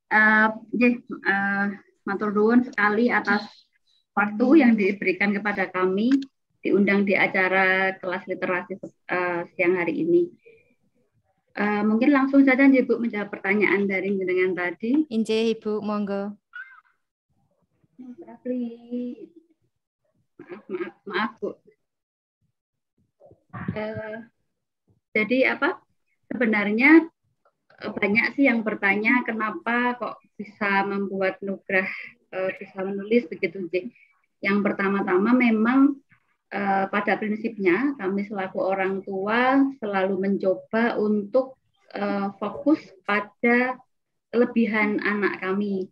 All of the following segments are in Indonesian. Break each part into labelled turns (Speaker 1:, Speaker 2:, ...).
Speaker 1: Nggih, matur nuwun sekali atas waktu yang diberikan kepada kami diundang di acara kelas literasi siang hari ini. Mungkin langsung saja Ibu menjawab pertanyaan dari jenengan tadi.
Speaker 2: Injih Ibu, monggo.
Speaker 1: Maaf Bu. Jadi apa? Sebenarnya banyak sih yang bertanya kenapa kok bisa membuat Nugrah bisa menulis begitu sih. Yang pertama-tama memang pada prinsipnya kami selaku orang tua selalu mencoba untuk fokus pada kelebihan anak kami.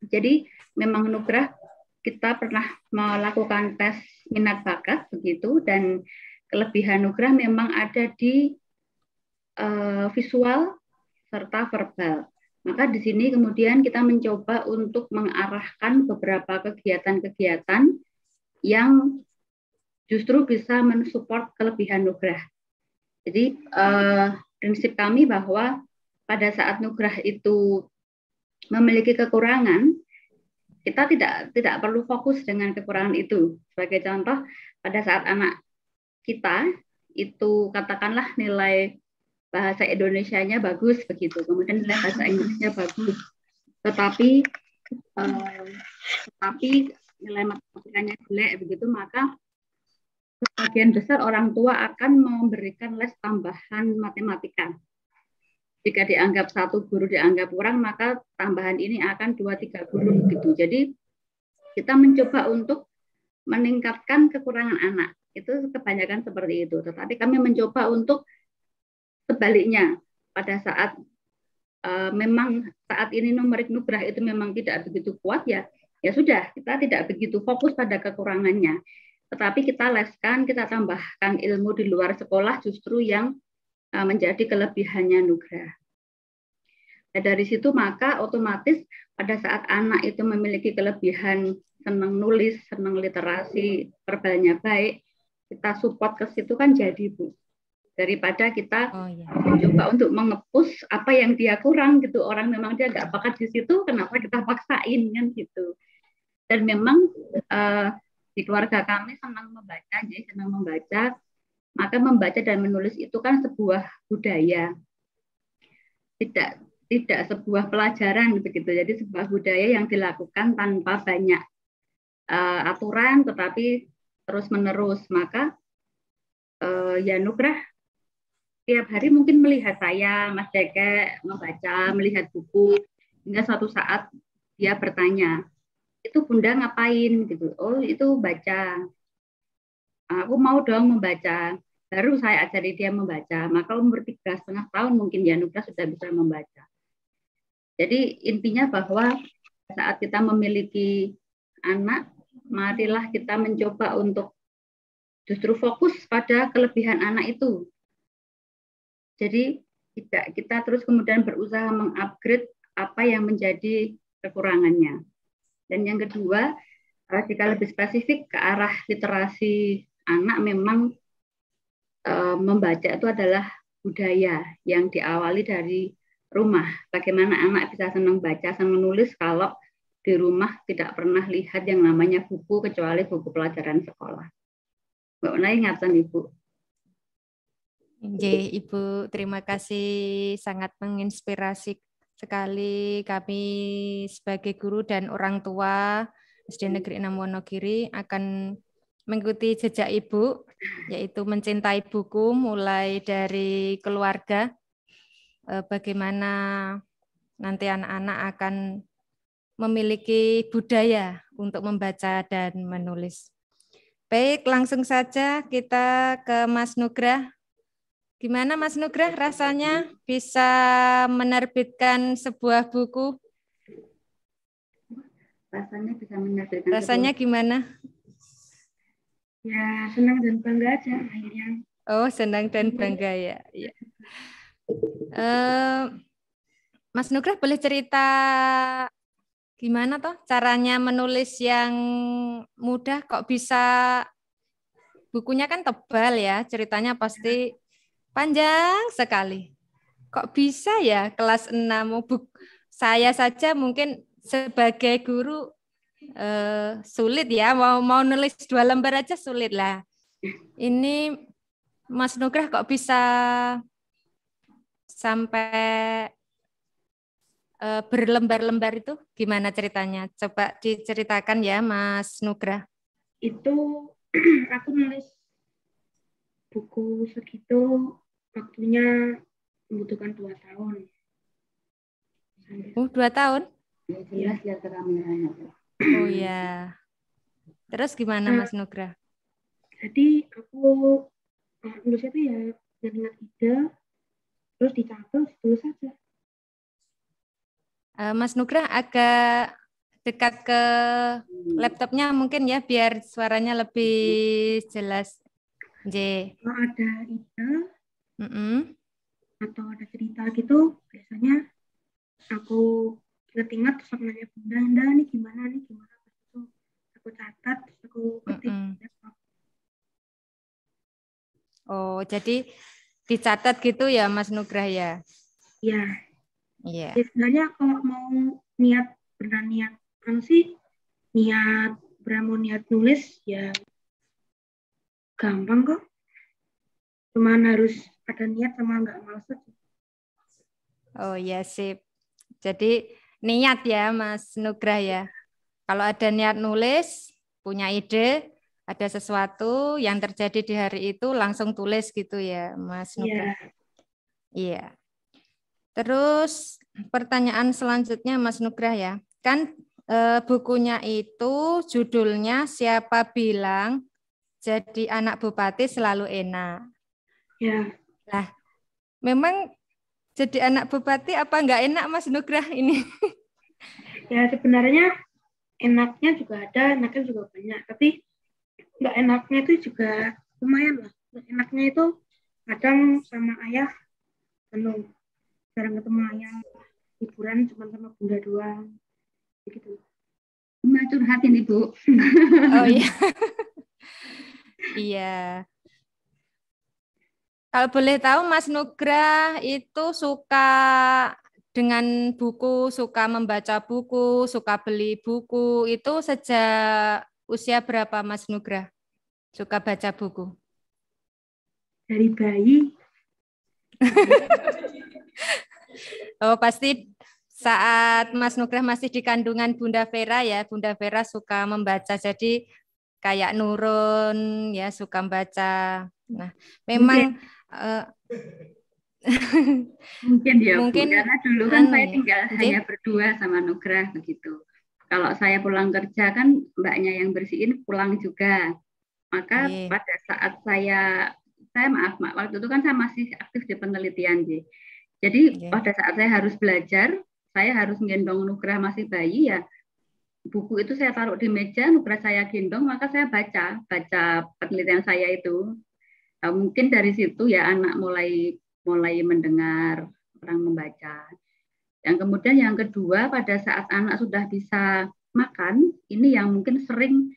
Speaker 1: Jadi memang Nugrah kita pernah melakukan tes minat bakat begitu, dan kelebihan Nugrah memang ada di visual serta verbal. Maka di sini kemudian kita mencoba untuk mengarahkan beberapa kegiatan-kegiatan yang justru bisa mensupport kelebihan Nugrah. Jadi prinsip kami bahwa pada saat Nugrah itu memiliki kekurangan, kita tidak perlu fokus dengan kekurangan itu. Sebagai contoh, pada saat anak kita itu katakanlah nilai bahasa Indonesianya bagus begitu, kemudian nilai bahasa Inggrisnya bagus, tetapi nilai matematikanya jelek begitu, maka sebagian besar orang tua akan memberikan les tambahan matematika. Jika dianggap satu guru dianggap kurang, maka tambahan ini akan 2-3 guru begitu. Jadi kita mencoba untuk meningkatkan kekurangan anak. Itu kebanyakan seperti itu. Tetapi kami mencoba untuk sebaliknya. Pada saat memang saat ini numerik Nugrah itu memang tidak begitu kuat, ya sudah, kita tidak begitu fokus pada kekurangannya. Tetapi kita leskan, kita tambahkan ilmu di luar sekolah justru yang menjadi kelebihannya Nugrah. Nah, dari situ maka otomatis pada saat anak itu memiliki kelebihan senang nulis, senang literasi, verbalnya baik, kita support ke situ kan jadi Bu. Daripada kita mencoba untuk mengepus apa yang dia kurang gitu. Orang memang dia nggak bakat di situ, kenapa kita paksain kan gitu. Dan memang di keluarga kami senang membaca, jadi senang membaca. Maka membaca dan menulis itu kan sebuah budaya, tidak sebuah pelajaran begitu. Jadi sebuah budaya yang dilakukan tanpa banyak aturan, tetapi terus menerus. Maka ya Nugrah tiap hari mungkin melihat saya, Mas Deke membaca, melihat buku, hingga suatu saat dia bertanya, itu Bunda ngapain gitu? Oh itu baca. Aku mau dong membaca. Baru saya ajari dia membaca. Maka umur 3,5 tahun mungkin ya Nugrah sudah bisa membaca. Jadi intinya bahwa saat kita memiliki anak, marilah kita mencoba untuk justru fokus pada kelebihan anak itu. Jadi tidak kita terus kemudian berusaha mengupgrade apa yang menjadi kekurangannya. Dan yang kedua, jika lebih spesifik ke arah literasi anak, memang membaca itu adalah budaya yang diawali dari rumah. Bagaimana anak bisa senang baca, senang menulis kalau di rumah tidak pernah lihat yang namanya buku kecuali buku pelajaran sekolah. Mbak Unai ingatan Ibu.
Speaker 2: Ibu, terima kasih, sangat menginspirasi sekali kami sebagai guru dan orang tua SD Negeri 6 Wonogiri akan mengikuti jejak Ibu, yaitu mencintai buku mulai dari keluarga, bagaimana nanti anak-anak akan memiliki budaya untuk membaca dan menulis. Baik, langsung saja kita ke Mas Nugrah. Gimana Mas Nugrah rasanya bisa menerbitkan sebuah buku?
Speaker 1: Rasanya bisa menerbitkan
Speaker 2: Rasanya gimana?
Speaker 1: Ya, senang dan bangga aja akhirnya.
Speaker 2: Oh, senang dan bangga ya. Ya. Mas Nugrah boleh cerita gimana toh caranya menulis yang mudah kok bisa, bukunya kan tebal ya, ceritanya pasti panjang sekali. Kok bisa ya kelas 6 saya saja mungkin sebagai guru sulit ya, mau nulis 2 lembar aja sulit lah. Ini Mas Nugrah kok bisa sampai berlembar-lembar itu gimana ceritanya? Coba diceritakan ya Mas Nugrah.
Speaker 3: Itu aku nulis buku segitu waktunya membutuhkan 2 tahun.
Speaker 2: 2 tahun?
Speaker 1: Jelas lihat ke kameranya.
Speaker 2: Oh ya. Terus gimana Mas Nugrah?
Speaker 3: Jadi aku nulisnya itu ya ingat ide, terus dicatat, tulis saja.
Speaker 2: Mas Nugrah agak dekat ke laptopnya mungkin ya, biar suaranya lebih jelas.
Speaker 3: Kalau ada ide atau ada cerita gitu, biasanya aku ingat-ingat terus aku nanya Bunda, ini gimana. Terus aku catat, terus aku ketik.
Speaker 2: Oh, jadi dicatat gitu ya Mas Nugrah ya?
Speaker 3: Iya.
Speaker 2: Iya.
Speaker 3: Sebenarnya kalau mau beneran niat nulis ya gampang kok. Cuman harus ada niat sama nggak malas aja.
Speaker 2: Oh ya sip. Jadi niat ya Mas Nugrah ya. Kalau ada niat nulis, punya ide, ada sesuatu yang terjadi di hari itu langsung tulis gitu ya Mas Nugrah. Iya. Terus pertanyaan selanjutnya Mas Nugrah ya. Kan bukunya itu judulnya Siapa Bilang Jadi Anak Bupati Selalu Enak.
Speaker 3: Ya.
Speaker 2: Nah, memang jadi anak bupati apa enggak enak Mas Nugrah ini?
Speaker 3: Ya sebenarnya enaknya juga ada, enaknya juga banyak. Tapi enggak enaknya itu juga lumayan lah. Enaknya itu kadang sama ayah penuh. Jarang ketemu ayah. Liburan cuma sama Bunda doang. Begitu.
Speaker 1: Mbak curhatin Ibu.
Speaker 2: Oh iya. Iya. Kalau boleh tahu Mas Nugrah itu suka dengan buku, suka membaca buku, suka beli buku, itu sejak usia berapa Mas Nugrah suka baca buku?
Speaker 3: Dari bayi.
Speaker 2: Oh, pasti saat Mas Nugrah masih di kandungan Bunda Vera ya, Bunda Vera suka membaca, jadi kayak nurun ya, suka membaca. Nah, memang
Speaker 1: mungkin ya
Speaker 2: mungkin,
Speaker 1: Bu, karena dulu kan saya
Speaker 2: ya.
Speaker 1: tinggal hanya berdua sama Nugrah begitu. Kalau saya pulang kerja kan mbaknya yang bersihin pulang juga. Maka pada saat saya maaf waktu itu kan saya masih aktif di penelitian jadi pada saat saya harus belajar, saya harus gendong Nugrah masih bayi ya. Buku itu saya taruh di meja, Nugrah saya gendong, maka saya baca penelitian saya itu. Mungkin dari situ ya anak mulai mendengar orang membaca. Yang kemudian yang kedua, pada saat anak sudah bisa makan, ini yang mungkin sering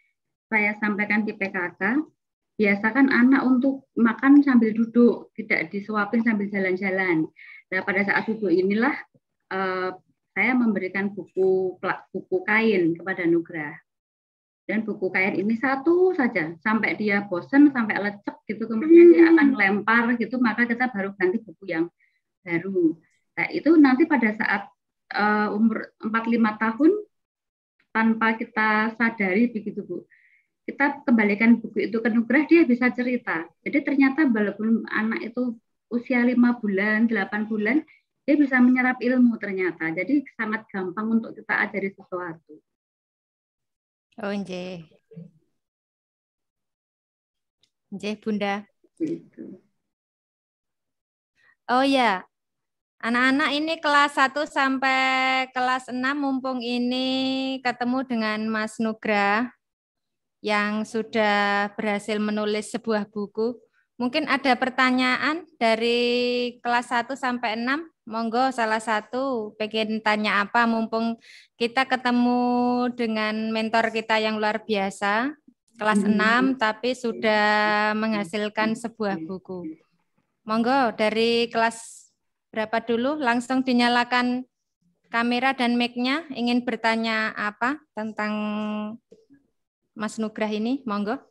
Speaker 1: saya sampaikan di PKK, biasakan anak untuk makan sambil duduk, tidak disuapin sambil jalan-jalan. Nah, pada saat duduk inilah saya memberikan buku kain kepada Nugrah. Dan buku kain ini satu saja, sampai dia bosan, sampai lecek gitu, kemudian dia akan lempar gitu, maka kita baru ganti buku yang baru. Nah, itu nanti pada saat umur 4-5 tahun, tanpa kita sadari begitu Bu, kita kembalikan buku itu ke Nugrah, dia bisa cerita. Jadi ternyata walaupun anak itu usia 5 bulan, 8 bulan, dia bisa menyerap ilmu ternyata. Jadi sangat gampang untuk kita ajari sesuatu.
Speaker 2: Oh, nggih. Nggih, Bunda.
Speaker 1: Gitu.
Speaker 2: Oh ya, anak-anak ini kelas 1 sampai kelas 6 mumpung ini ketemu dengan Mas Nugrah yang sudah berhasil menulis sebuah buku. Mungkin ada pertanyaan dari kelas 1 sampai 6. Monggo salah satu pengen tanya apa, mumpung kita ketemu dengan mentor kita yang luar biasa, kelas 6 tapi sudah menghasilkan sebuah buku. Monggo dari kelas berapa dulu, langsung dinyalakan kamera dan mic-nya ingin bertanya apa tentang Mas Nugrah ini? Monggo.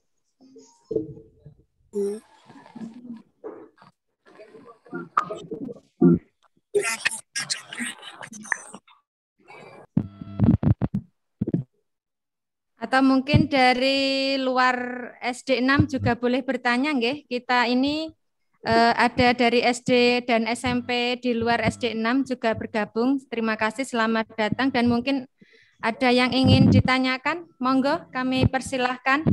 Speaker 2: Atau mungkin dari luar SD 6 juga boleh bertanya, nggih. Kita ini ada dari SD dan SMP di luar SD 6 juga bergabung. Terima kasih, selamat datang. Dan mungkin ada yang ingin ditanyakan, monggo kami persilahkan.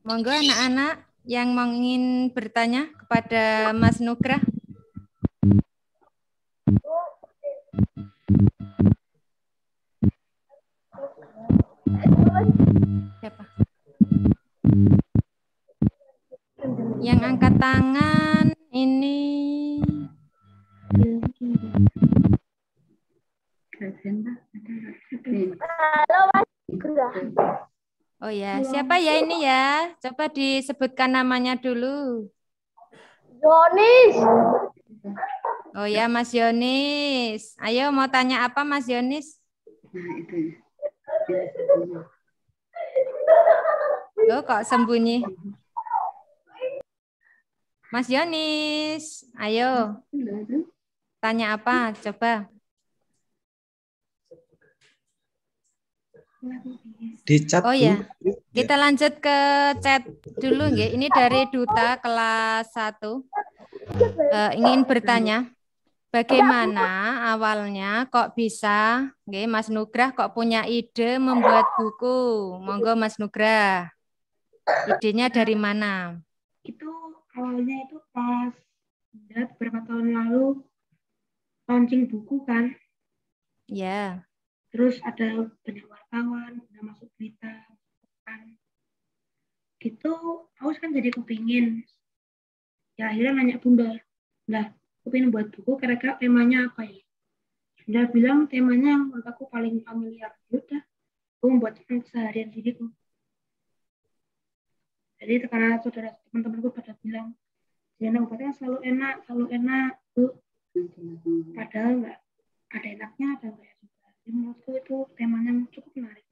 Speaker 2: Monggo anak-anak yang ingin bertanya kepada Mas Nugrah. Siapa? Yang angkat tangan ini.
Speaker 4: Halo Mas Nugrah.
Speaker 2: Oh ya, siapa ya ini ya? Coba disebutkan namanya dulu.
Speaker 4: Yonis.
Speaker 2: Oh ya, Mas Yonis. Ayo mau tanya apa Mas Yonis? Loh, kok sembunyi? Mas Yonis, ayo. Tanya apa? Coba.
Speaker 5: Di chat
Speaker 2: Oh ya,
Speaker 5: dulu.
Speaker 2: kita lanjut ke chat dulu nggih. Ini dari Duta kelas 1. Ingin bertanya, bagaimana awalnya kok bisa nggih Mas Nugrah kok punya ide membuat buku? Monggo Mas Nugrah. Idenya dari mana?
Speaker 3: Itu awalnya itu pas beberapa tahun lalu launching buku kan.
Speaker 2: Ya.
Speaker 3: Terus ada banyak wartawan, udah masuk berita kan. Gitu, aku kan jadi kepingin. Ya akhirnya nanya Bunda, nah aku pengen buat buku, kira-kira temanya apa ya? Bunda bilang temanya yang menurut aku paling familiar. Udah, aku membuat seharian diriku. Jadi karena saudara teman-temanku pada bilang, Diana obatnya selalu enak tuh. Padahal nggak ada enaknya, ada enggak juga. Jadi menurutku itu temanya cukup menarik.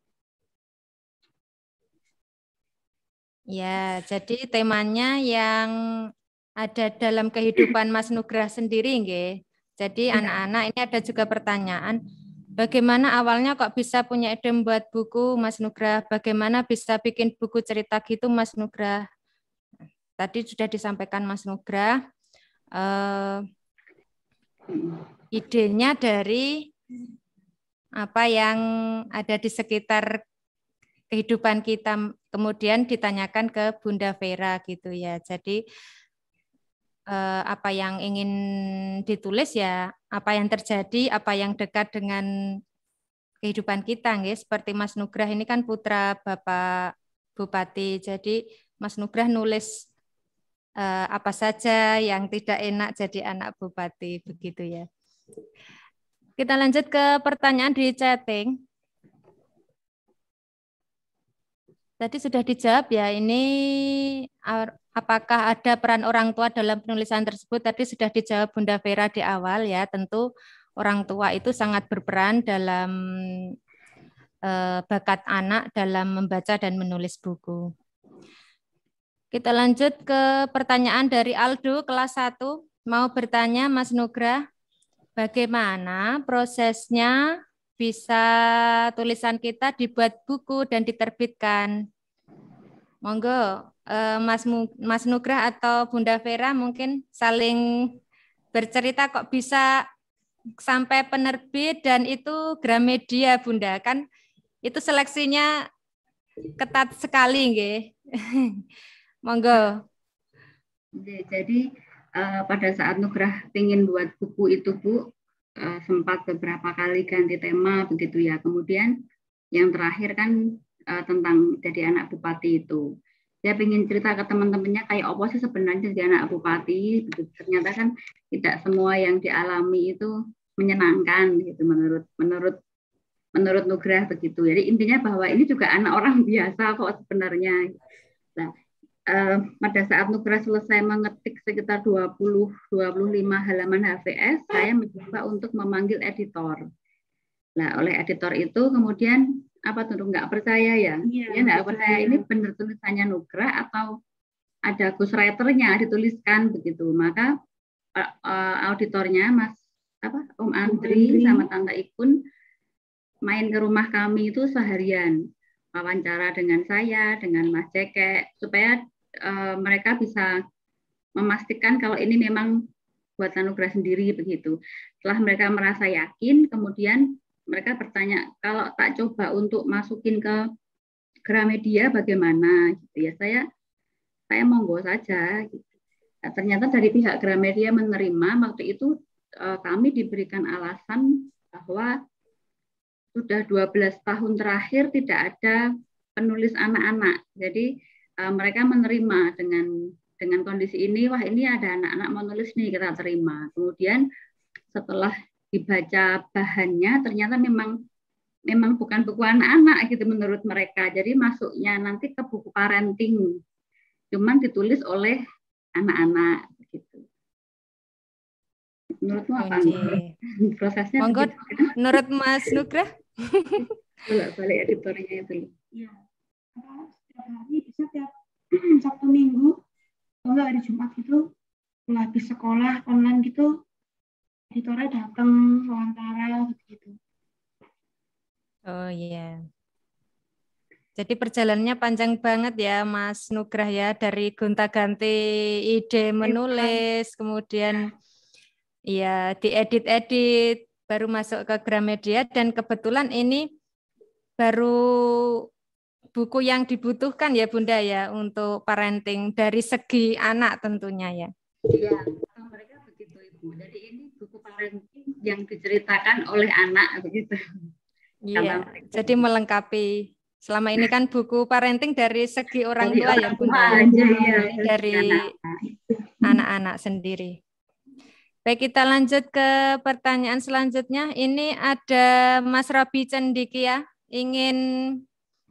Speaker 2: Ya, jadi temanya yang ada dalam kehidupan Mas Nugrah sendiri, nggih. Jadi anak-anak ini ada juga pertanyaan, bagaimana awalnya kok bisa punya ide membuat buku Mas Nugrah? Bagaimana bisa bikin buku cerita gitu Mas Nugrah? Tadi sudah disampaikan Mas Nugrah. Idenya dari apa yang ada di sekitar kehidupan kita, kemudian ditanyakan ke Bunda Vera gitu ya. Jadi apa yang ingin ditulis ya, apa yang terjadi, apa yang dekat dengan kehidupan kita, nggih. Seperti Mas Nugrah ini kan putra Bapak Bupati, jadi Mas Nugrah nulis apa saja yang tidak enak jadi anak Bupati, begitu ya. Kita lanjut ke pertanyaan di chatting. Tadi sudah dijawab ya, ini apakah ada peran orang tua dalam penulisan tersebut? Tadi sudah dijawab Bunda Vera di awal ya, tentu orang tua itu sangat berperan dalam bakat anak dalam membaca dan menulis buku. Kita lanjut ke pertanyaan dari Aldo, kelas 1. Mau bertanya Mas Nugrah, bagaimana prosesnya bisa tulisan kita dibuat buku dan diterbitkan? Monggo, Mas Nugrah atau Bunda Vera mungkin saling bercerita kok bisa sampai penerbit dan itu Gramedia, Bunda. Kan itu seleksinya ketat sekali, nggih. Monggo.
Speaker 1: Jadi pada saat Nugrah ingin buat buku itu, Bu, sempat beberapa kali ganti tema begitu ya. Kemudian yang terakhir kan tentang jadi anak bupati itu. Dia ingin cerita ke teman-temannya kayak apa sih sebenarnya jadi anak bupati. Ternyata kan tidak semua yang dialami itu menyenangkan gitu menurut menurut Nugrah begitu. Jadi intinya bahwa ini juga anak orang biasa kok sebenarnya. Nah, pada saat Nugrah selesai mengetik sekitar 20-25 halaman HVS, saya mencoba untuk memanggil editor. Nah, oleh editor itu kemudian apa tuh nggak percaya ya? Dia nggak percaya ini benar tulisannya Nugrah atau ada ghostwriter-nya dituliskan begitu. Maka auditornya Mas Om Andri sama Tante Ikun main ke rumah kami itu seharian, wawancara dengan saya, dengan Mas Cekek, supaya mereka bisa memastikan kalau ini memang buatan Nugrah sendiri begitu. Setelah mereka merasa yakin, kemudian mereka bertanya, kalau tak coba untuk masukin ke Gramedia bagaimana? Gitu ya, saya monggo saja. Gitu. Nah, ternyata dari pihak Gramedia menerima. Waktu itu kami diberikan alasan bahwa sudah 12 tahun terakhir tidak ada penulis anak-anak. Jadi mereka menerima dengan kondisi ini, wah ini ada anak-anak mau nulis nih, kita terima. Kemudian setelah dibaca bahannya, ternyata memang bukan buku anak-anak gitu menurut mereka. Jadi masuknya nanti ke buku parenting, cuman ditulis oleh anak-anak gitu. Menurutmu apa? Prosesnya
Speaker 2: monggo menurut Mas Nugrah?
Speaker 1: Balik editornya itu.
Speaker 3: Iya. Setiap hari bisa tiap Sabtu Minggu, kalau nggak hari Jumat itu, kalau habis sekolah online gitu, editornya datang wawancara gitu.
Speaker 2: Oh iya. Jadi perjalanannya panjang banget ya Mas Nugrah ya, dari gonta-ganti ide menulis, kemudian ya diedit-edit, baru masuk ke Gramedia, dan kebetulan ini baru buku yang dibutuhkan ya Bunda ya untuk parenting dari segi anak tentunya ya.
Speaker 1: Iya, mereka begitu Ibu. Jadi ini buku parenting yang diceritakan oleh anak begitu.
Speaker 2: Iya, jadi melengkapi. Selama ini kan buku parenting dari segi orang tua ya Bunda. Dari anak-anak sendiri. Baik, kita lanjut ke pertanyaan selanjutnya. Ini ada Mas Robi Cendikia ingin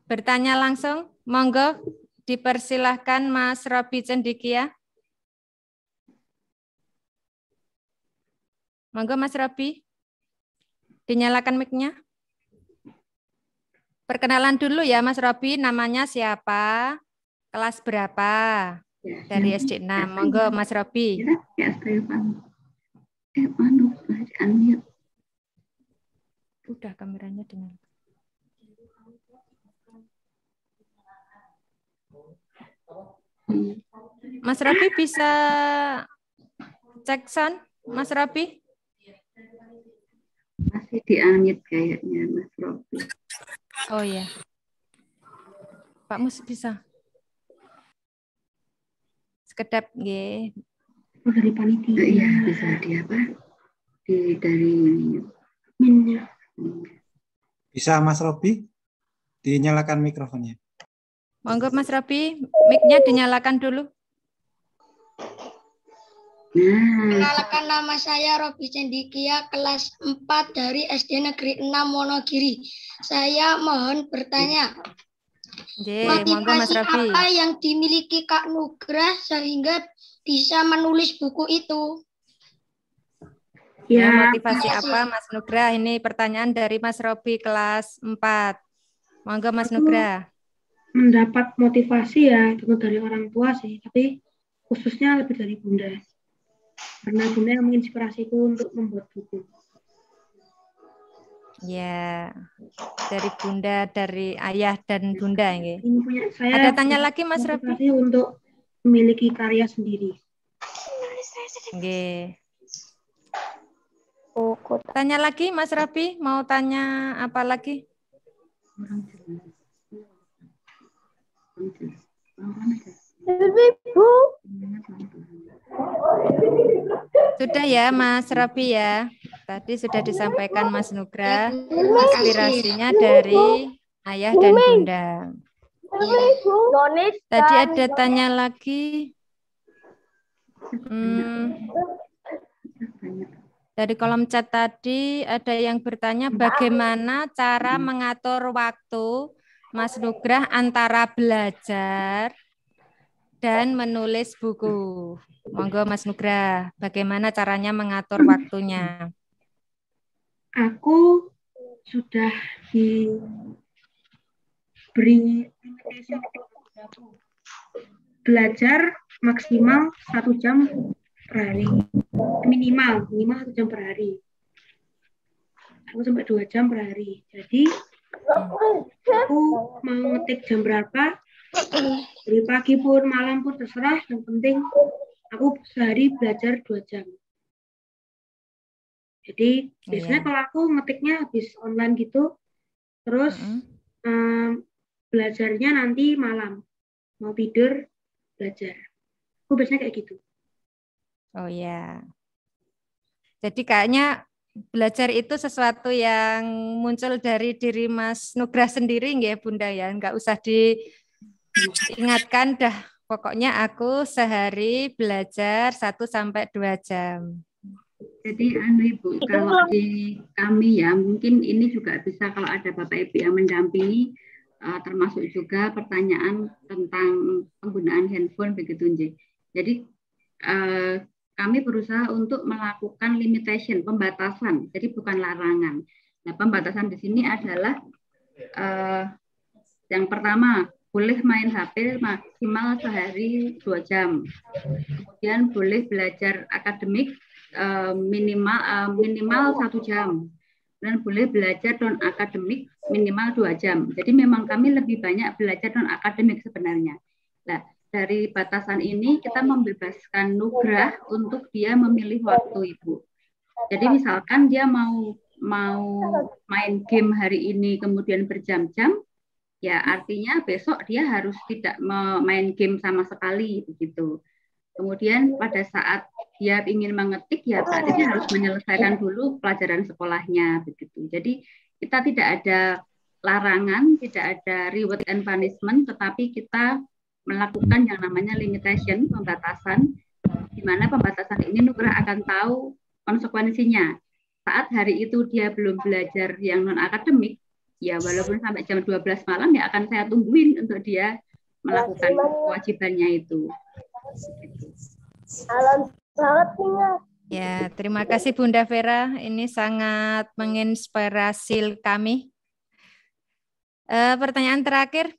Speaker 2: bertanya langsung. Monggo dipersilahkan Mas Robi Cendikia. Monggo Mas Robi. Dinyalakan mic-nya. Perkenalan dulu ya Mas Robi, namanya siapa? Kelas berapa? Dari SD 6. Monggo Mas Robi. Udah kameranya dengan. Mas Robi bisa cek sound, Mas Robi?
Speaker 1: Masih di-unmute kayaknya Mas Robi.
Speaker 2: Oh iya. Pak Mus bisa. Sekedap nggih.
Speaker 3: Oh, dari panitia.
Speaker 1: Iya, bisa dari
Speaker 3: minnya.
Speaker 5: Bisa Mas Robi? Dinyalakan mikrofonnya.
Speaker 2: Monggo Mas Robi, mic-nya dinyalakan dulu.
Speaker 6: Perkenalkan, nama saya Robi Cendikia, kelas 4 dari SD Negeri 6 Wonogiri. Saya mohon bertanya, motivasi apa yang dimiliki Kak Nugrah sehingga bisa menulis buku itu?
Speaker 2: Ya, motivasi apa Mas Nugrah? Ini pertanyaan dari Mas Robi kelas 4. Monggo Mas Nugrah.
Speaker 3: Mendapat motivasi ya tentu dari orang tua sih, tapi khususnya lebih dari Bunda. Karena Bunda yang menginspirasiku untuk membuat buku.
Speaker 2: Ya, dari Bunda, dari ayah dan Bunda ya.
Speaker 3: Ini punya saya.
Speaker 2: Ada tanya lagi Mas Robi?
Speaker 3: Untuk memiliki karya sendiri.
Speaker 2: Oke. Tanya lagi Mas Robi, mau tanya apa lagi?
Speaker 4: Ibu.
Speaker 2: Sudah ya Mas Robi ya. Tadi sudah disampaikan Mas Nugrah inspirasinya dari ayah dan Bunda. Tadi ada tanya lagi. Dari kolom chat tadi ada yang bertanya bagaimana cara mengatur waktu Mas Nugrah antara belajar dan menulis buku. Monggo Mas Nugrah, bagaimana caranya mengatur waktunya?
Speaker 3: Aku sudah diberi limitation belajar maksimal 1 jam per hari, minimal 1 jam per hari. Aku sampai 2 jam per hari. Jadi aku mau ngetik jam berapa, dari pagi pun, malam pun terserah. Yang penting aku sehari belajar 2 jam. Jadi biasanya kalau aku ngetiknya habis online gitu, terus belajarnya nanti malam. Mau tidur, belajar. Aku biasanya kayak gitu.
Speaker 2: Oh ya. Jadi kayaknya belajar itu sesuatu yang muncul dari diri Mas Nugrah sendiri ya Bunda ya. Enggak usah diingatkan dah. Pokoknya aku sehari belajar 1 sampai 2 jam.
Speaker 1: Jadi Ibu, kalau di kami ya, mungkin ini juga bisa kalau ada Bapak Ibu yang mendampingi, termasuk juga pertanyaan tentang penggunaan handphone begitu Nji. Jadi kami berusaha untuk melakukan limitation, pembatasan, jadi bukan larangan. Nah, pembatasan di sini adalah yang pertama, boleh main HP maksimal sehari 2 jam. Kemudian boleh belajar akademik minimal 1 jam. Dan boleh belajar non akademik minimal 2 jam. Jadi memang kami lebih banyak belajar non akademik sebenarnya. Nah, dari batasan ini kita membebaskan Nugrah untuk dia memilih waktu Ibu. Jadi misalkan dia mau main game hari ini kemudian berjam-jam, ya artinya besok dia harus tidak main game sama sekali begitu. Kemudian pada saat dia ingin mengetik ya berarti dia harus menyelesaikan dulu pelajaran sekolahnya begitu. Jadi kita tidak ada larangan, tidak ada reward and punishment, tetapi kita melakukan yang namanya limitation, pembatasan, di mana pembatasan ini Nugrah akan tahu konsekuensinya. Saat hari itu dia belum belajar yang non akademik, ya walaupun sampai jam 12 malam ya akan saya tungguin untuk dia melakukan kewajibannya itu.
Speaker 2: Ya, terima kasih Bunda Vera. Ini sangat menginspirasi kami. Pertanyaan terakhir,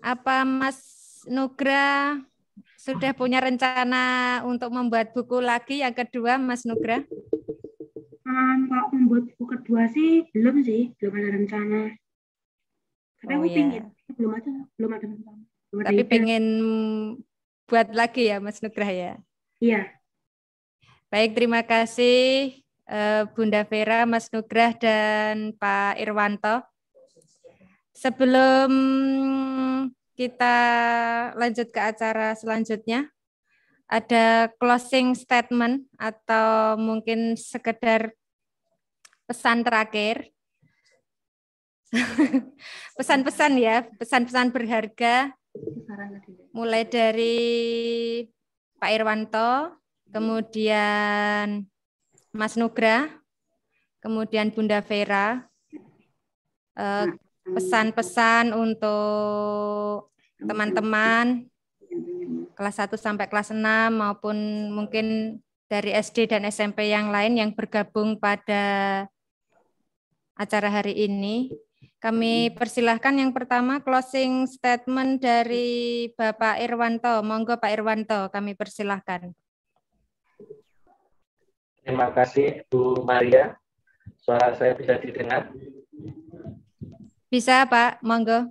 Speaker 2: apa Mas Nugrah sudah punya rencana untuk membuat buku lagi yang kedua, Mas Nugrah?
Speaker 3: Kalau membuat buku kedua sih belum ada rencana. Tapi aku pingin, belum ada rencana.
Speaker 2: Tapi pengen buat lagi ya Mas Nugrah ya?
Speaker 3: Iya.
Speaker 2: Baik, terima kasih Bunda Vera, Mas Nugrah, dan Pak Irwanto. Sebelum kita lanjut ke acara selanjutnya, ada closing statement atau mungkin sekedar pesan terakhir. Pesan-pesan ya, pesan-pesan berharga. Mulai dari Pak Irwanto, kemudian Mas Nugrah, kemudian Bunda Vera. Pesan-pesan untuk teman-teman kelas 1 sampai kelas 6 maupun mungkin dari SD dan SMP yang lain yang bergabung pada acara hari ini. Kami persilahkan yang pertama closing statement dari Bapak Irwanto. Monggo Pak Irwanto, kami persilahkan.
Speaker 7: Terima kasih Bu Maria. Suara saya bisa didengar?
Speaker 2: Bisa Pak, monggo.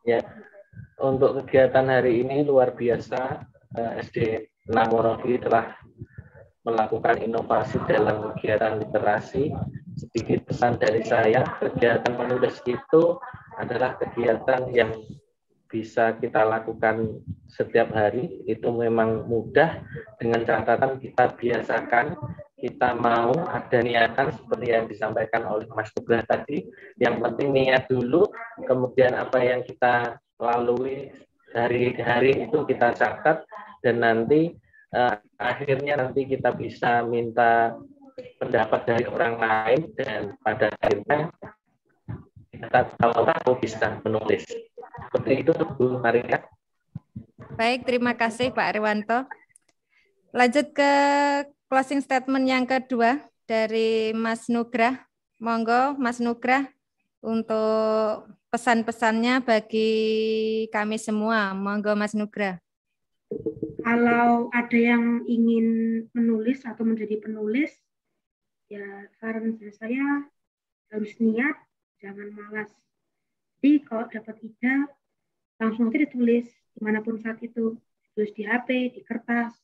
Speaker 7: Ya, untuk kegiatan hari ini luar biasa. SD 6 Wonogiri telah melakukan inovasi dalam kegiatan literasi. Sedikit pesan dari saya, kegiatan menulis itu adalah kegiatan yang bisa kita lakukan setiap hari. Itu memang mudah, dengan catatan kita biasakan, kita mau ada niatan seperti yang disampaikan oleh Mas Nugrah tadi. Yang penting niat dulu, kemudian apa yang kita lalui hari-hari itu kita catat, dan nanti akhirnya nanti kita bisa minta pendapat dari orang lain, dan pada akhirnya kita tahu bisa menulis. Seperti itu, Bu Maria.
Speaker 2: Baik, terima kasih Pak Irwanto. Lanjut ke closing statement yang kedua dari Mas Nugrah. Monggo Mas Nugrah untuk pesan-pesannya bagi kami semua. Monggo Mas Nugrah.
Speaker 3: Kalau ada yang ingin menulis atau menjadi penulis, ya saran saya harus niat, jangan malas. Jadi kalau dapat ide, langsung aja ditulis dimanapun saat itu. Ditulis di HP, di kertas.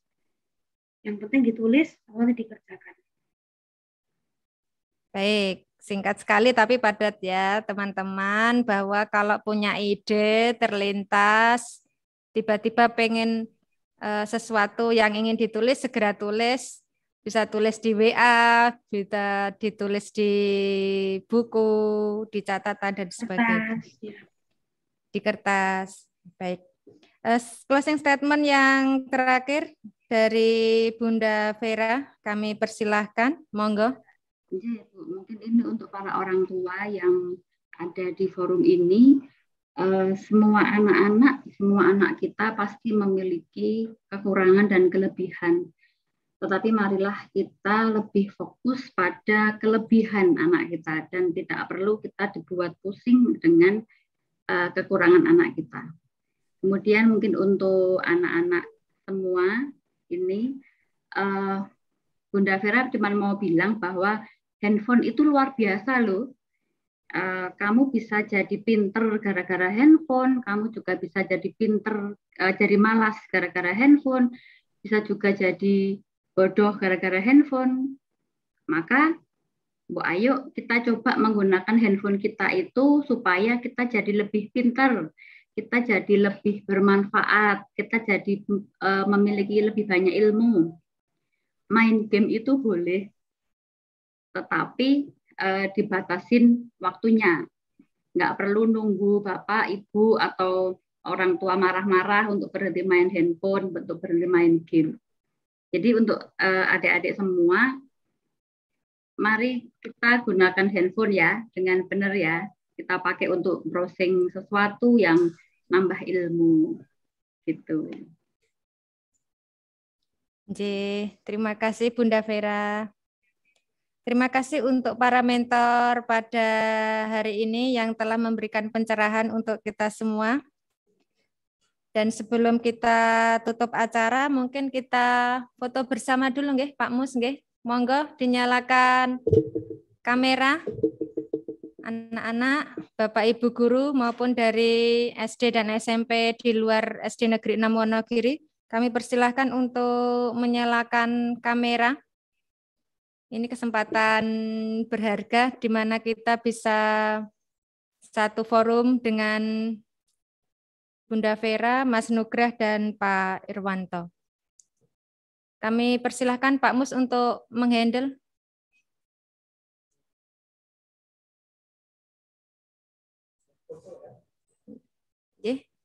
Speaker 3: Yang penting ditulis, awalnya dikerjakan.
Speaker 2: Baik, singkat sekali tapi padat ya teman-teman, bahwa kalau punya ide terlintas, tiba-tiba pengen sesuatu yang ingin ditulis, segera tulis. Bisa tulis di WA, bisa ditulis di buku, di catatan dan sebagainya. Di kertas. Baik. Closing statement yang terakhir dari Bunda Vera, kami persilahkan. Monggo.
Speaker 1: Ya, Bu. Mungkin ini untuk para orang tua yang ada di forum ini. Semua anak kita pasti memiliki kekurangan dan kelebihan. Tetapi marilah kita lebih fokus pada kelebihan anak kita dan tidak perlu kita dibuat pusing dengan kekurangan anak kita. Kemudian mungkin untuk anak-anak semua ini, Bunda Vera cuma mau bilang bahwa handphone itu luar biasa loh. Kamu bisa jadi pinter gara-gara handphone, kamu juga bisa jadi pinter, jadi malas gara-gara handphone, bisa juga jadi bodoh gara-gara handphone. Maka, Bu, ayo kita coba menggunakan handphone kita itu supaya kita jadi lebih pinter, kita jadi lebih bermanfaat, kita jadi memiliki lebih banyak ilmu. Main game itu boleh, tetapi dibatasin waktunya. Nggak perlu nunggu Bapak, Ibu, atau orang tua marah-marah untuk berhenti main handphone, untuk berhenti main game. Jadi untuk adik-adik semua, mari kita gunakan handphone ya, dengan benar ya. Kita pakai untuk browsing sesuatu yang nambah ilmu. Gitu.
Speaker 2: Terima kasih Bunda Vera. Terima kasih untuk para mentor pada hari ini yang telah memberikan pencerahan untuk kita semua. Dan sebelum kita tutup acara, mungkin kita foto bersama dulu nggih, Pak Mus nggih. Monggo dinyalakan kamera. Anak-anak, Bapak Ibu guru maupun dari SD dan SMP di luar SD Negeri 6 Wonogiri, kami persilahkan untuk menyalakan kamera. Ini kesempatan berharga di mana kita bisa satu forum dengan Bunda Vera, Mas Nugrah, dan Pak Irwanto. Kami persilahkan Pak Mus untuk menghandle.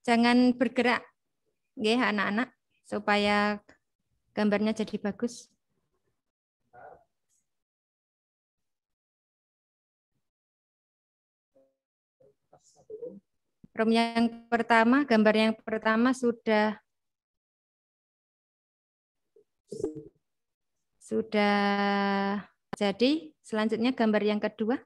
Speaker 2: Jangan bergerak, anak-anak, supaya gambarnya jadi bagus. Room yang pertama, gambar yang pertama sudah jadi. Selanjutnya gambar yang kedua.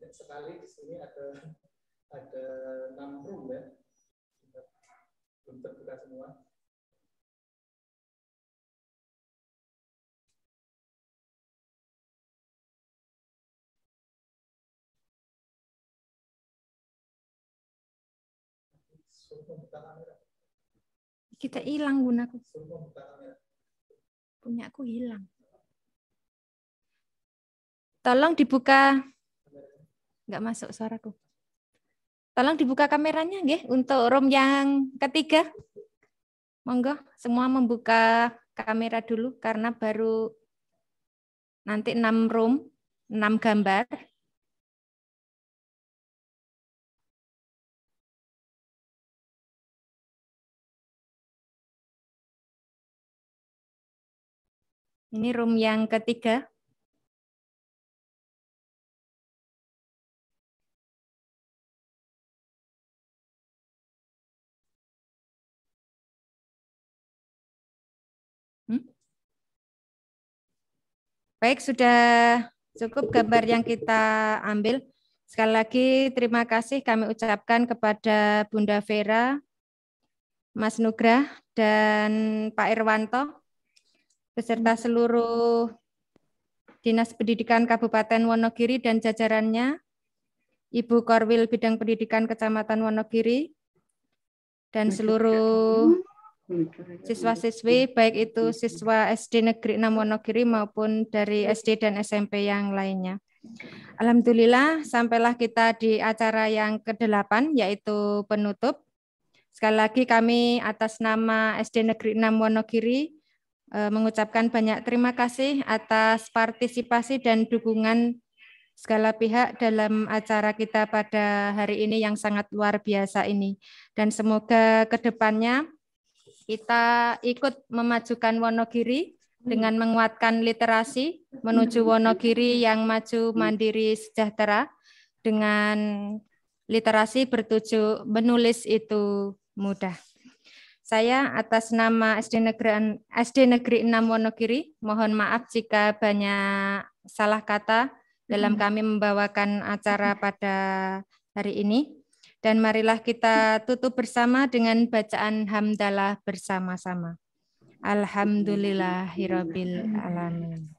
Speaker 5: Sekali di sini ada 6 room ya. Belum terbuka semua.
Speaker 2: Kita hilang gunaku. Punya aku hilang. Tolong dibuka. Nggak masuk suaraku. Tolong dibuka kameranya nggih untuk room yang ketiga. Monggo semua membuka kamera dulu karena baru nanti 6 room, 6 gambar. Ini room yang ketiga. Baik, sudah cukup gambar yang kita ambil. Sekali lagi terima kasih kami ucapkan kepada Bunda Vera, Mas Nugrah, dan Pak Irwanto, beserta seluruh Dinas Pendidikan Kabupaten Wonogiri dan jajarannya, Ibu Korwil Bidang Pendidikan Kecamatan Wonogiri, dan seluruh siswa-siswi, baik itu siswa SD Negeri 6 Wonogiri maupun dari SD dan SMP yang lainnya. Alhamdulillah, sampailah kita di acara yang ke-8, yaitu penutup. Sekali lagi kami atas nama SD Negeri 6 Wonogiri mengucapkan banyak terima kasih atas partisipasi dan dukungan segala pihak dalam acara kita pada hari ini yang sangat luar biasa ini. Dan semoga ke depannya kita ikut memajukan Wonogiri dengan menguatkan literasi menuju Wonogiri yang maju, mandiri, sejahtera, dengan literasi bertujuh menulis itu mudah. Saya atas nama SD Negeri 6 Wonogiri, mohon maaf jika banyak salah kata dalam kami membawakan acara pada hari ini. Dan marilah kita tutup bersama dengan bacaan hamdalah bersama-sama. Alhamdulillahirabbil alamin.